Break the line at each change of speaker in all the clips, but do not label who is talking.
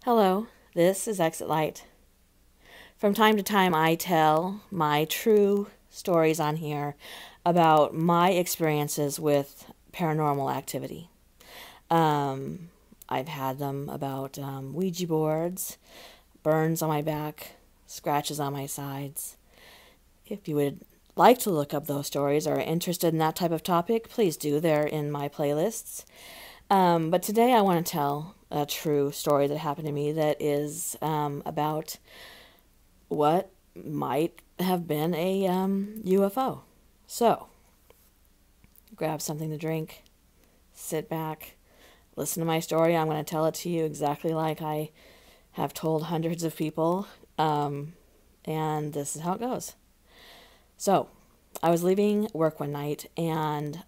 Hello, this is Exit Light. From time to time, I tell my true stories on here about my experiences with paranormal activity. Um, I've had them about Ouija boards, burns on my back, scratches on my sides. If you would like to look up those stories or are interested in that type of topic, please do. They're in my playlists. But today I want to tell a true story that happened to me that is about what might have been a UFO. So, grab something to drink, sit back, listen to my story. I'm going to tell it to you exactly like I have told hundreds of people, and this is how it goes. So, I was leaving work one night, and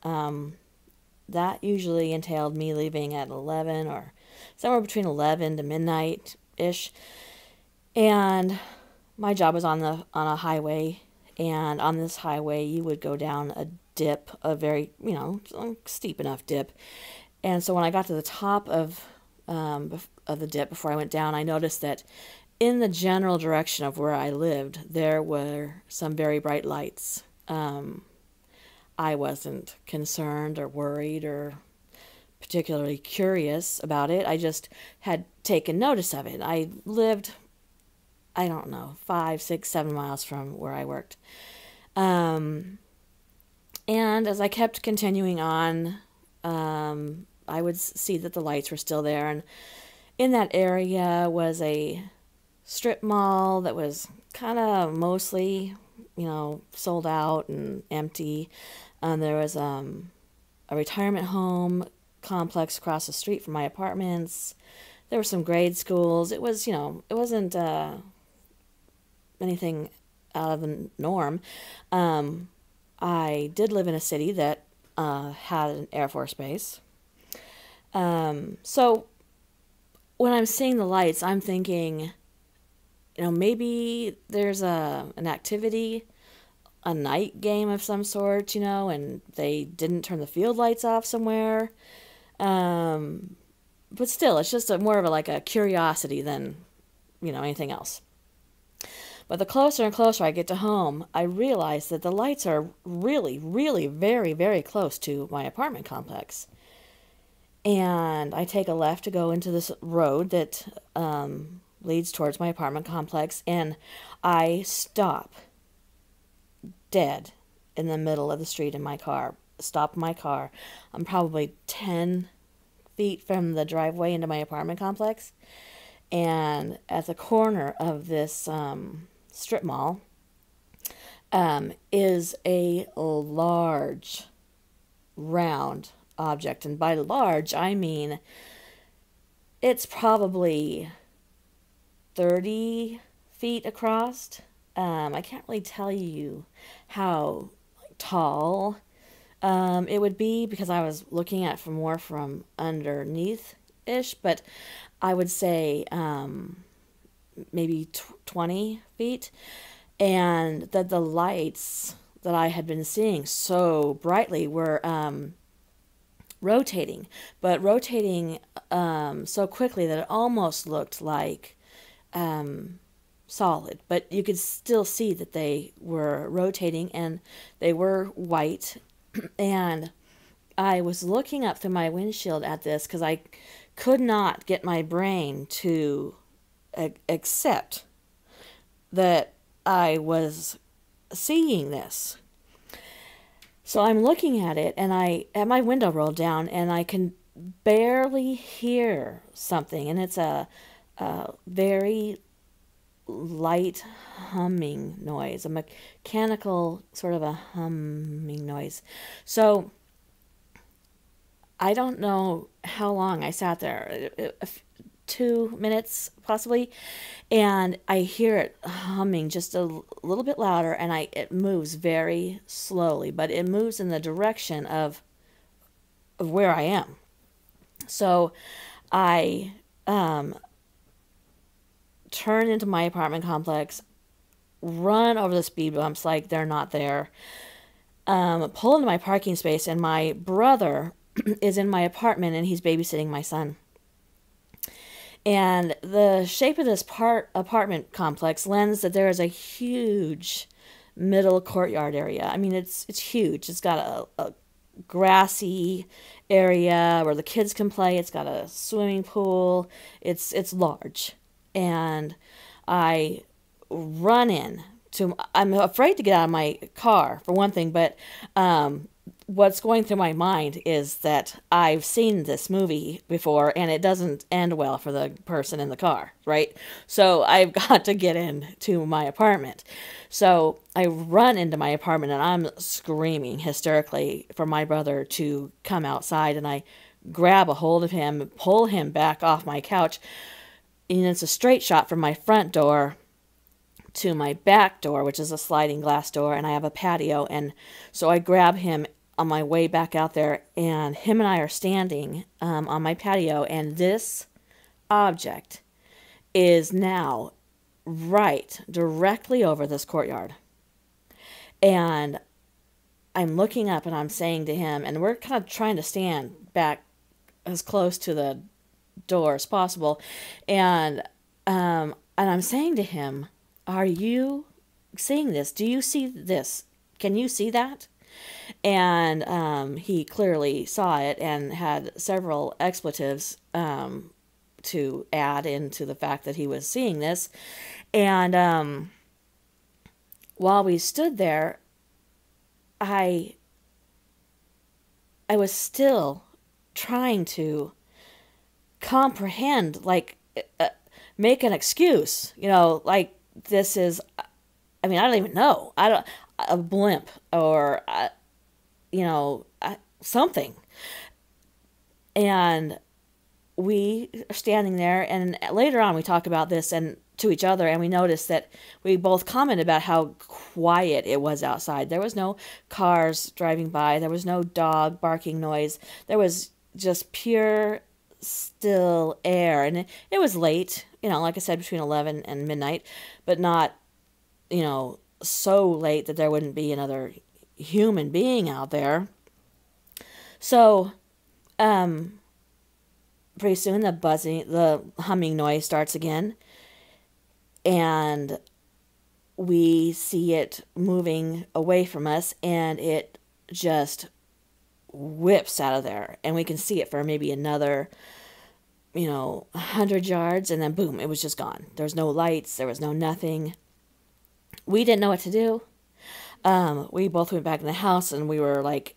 that usually entailed me leaving at 11 or somewhere between 11 to midnight ish. And my job was on a highway, and on this highway you would go down a dip, a very steep enough dip. And so when I got to the top of the dip before I went down, I noticed that in the general direction of where I lived, there were some very bright lights. I wasn't concerned or worried or particularly curious about it. I just had taken notice of it. I lived, I don't know, 5, 6, 7 miles from where I worked. And as I kept continuing on, I would see that the lights were still there. And in that area was a strip mall that was kind of mostly, sold out and empty. There was a retirement home complex across the street from my apartments. There were some grade schools. It was, it wasn't anything out of the norm. I did live in a city that had an Air Force base. So when I'm seeing the lights, I'm thinking, maybe there's an activity, a night game of some sort, and they didn't turn the field lights off somewhere. But still, it's just more of like a curiosity than, anything else. But the closer and closer I get to home, I realize that the lights are really, really very, very close to my apartment complex. And I take a left to go into this road that leads towards my apartment complex, and I stop dead in the middle of the street in my car. Stop my car. I'm probably 10 feet from the driveway into my apartment complex. And at the corner of this strip mall is a large, round object. And by large, I mean it's probably 30 feet across. I can't really tell you how tall it would be because I was looking at from underneath ish, but I would say maybe 20 feet. And that the lights that I had been seeing so brightly were rotating, but rotating so quickly that it almost looked like solid, but you could still see that they were rotating and they were white. And I was looking up through my windshield at this because I could not get my brain to accept that I was seeing this. So I'm looking at it, and I had my window rolled down, and I can barely hear something, and it's a very light humming noise, a mechanical sort of a humming noise. So I don't know how long I sat there, 2 minutes possibly, and I hear it humming just a little bit louder, and it moves very slowly, but it moves in the direction of where I am. So I turn into my apartment complex, run over the speed bumps like they're not there, pull into my parking space, and my brother is in my apartment and he's babysitting my son. And the shape of this apartment complex lends that there is a huge middle courtyard area. I mean, it's huge. It's got a grassy area where the kids can play. It's got a swimming pool. It's large. And I run in to, I'm afraid to get out of my car for one thing, but what's going through my mind is that I've seen this movie before and it doesn't end well for the person in the car, right? So I've got to get into my apartment. So I run into my apartment and I'm screaming hysterically for my brother to come outside, and I grab a hold of him, pull him back off my couch, and it's a straight shot from my front door to my back door, which is a sliding glass door, and I have a patio. And so I grab him on my way back out there, and him and I are standing on my patio, and this object is now right directly over this courtyard. And I'm looking up and I'm saying to him, and we're kind of trying to stand back as close to the door as possible, and I'm saying to him, "Are you seeing this? Do you see this? Can you see that?" And he clearly saw it and had several expletives to add into the fact that he was seeing this. And while we stood there, I was still trying to comprehend, like, make an excuse, like, this is, I mean, I don't even know, a blimp or, something. And we are standing there, and later on we talk about this and to each other, and we noticed that we both commented about how quiet it was outside. There was no cars driving by. There was no dog barking noise. There was just pure still air. And it was late, like I said, between 11 and midnight, but not, so late that there wouldn't be another human being out there. So, pretty soon the humming noise starts again, and we see it moving away from us, and it just whips out of there, and we can see it for maybe another 100 yards, and then boom, it was just gone. There was no lights, there was no nothing. We didn't know what to do. We both went back in the house, and we were like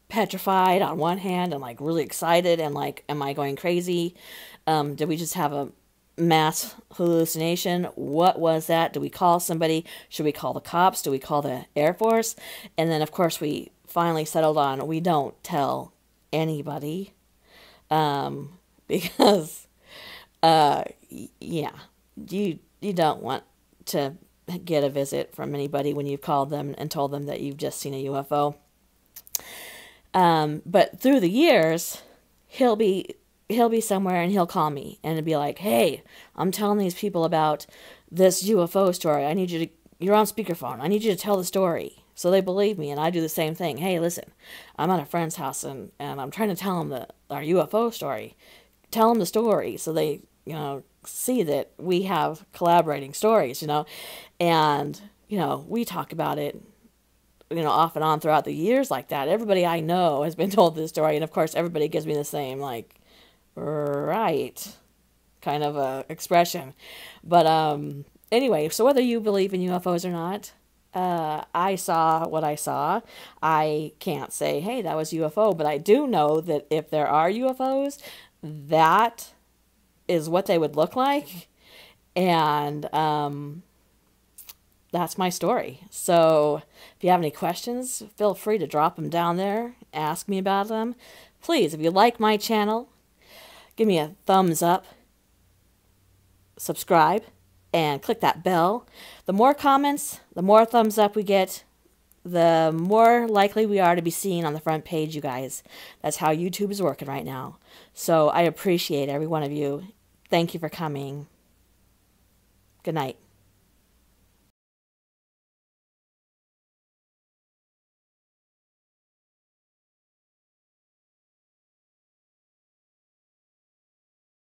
petrified on one hand and like really excited and like, am I going crazy? Did we just have a mass hallucination? What was that? Do we call somebody? Should we call the cops? Do we call the Air Force? And then of course we finally settled on, we don't tell anybody, because yeah, you don't want to get a visit from anybody when you've called them and told them that you've just seen a UFO. But through the years, he'll be somewhere and he'll call me and be like, "Hey, I'm telling these people about this UFO story. You're on speakerphone. I need you to tell the story." So they believe me, and I do the same thing. "Hey, listen, I'm at a friend's house and I'm trying to tell them our UFO story. Tell them the story." So they, see that we have collaborating stories, and, we talk about it, off and on throughout the years like that. Everybody I know has been told this story, and of course everybody gives me the same, like, right, kind of a expression. But anyway, so whether you believe in UFOs or not, I saw what I saw. I can't say, hey, that was UFO, but I do know that if there are UFOs, that is what they would look like. And that's my story. So if you have any questions, feel free to drop them down there. Ask me about them. Please, if you like my channel, give me a thumbs up, subscribe, and click that bell. The more comments, the more thumbs up we get, the more likely we are to be seen on the front page, you guys. That's how YouTube is working right now. So I appreciate every one of you. Thank you for coming. Good night.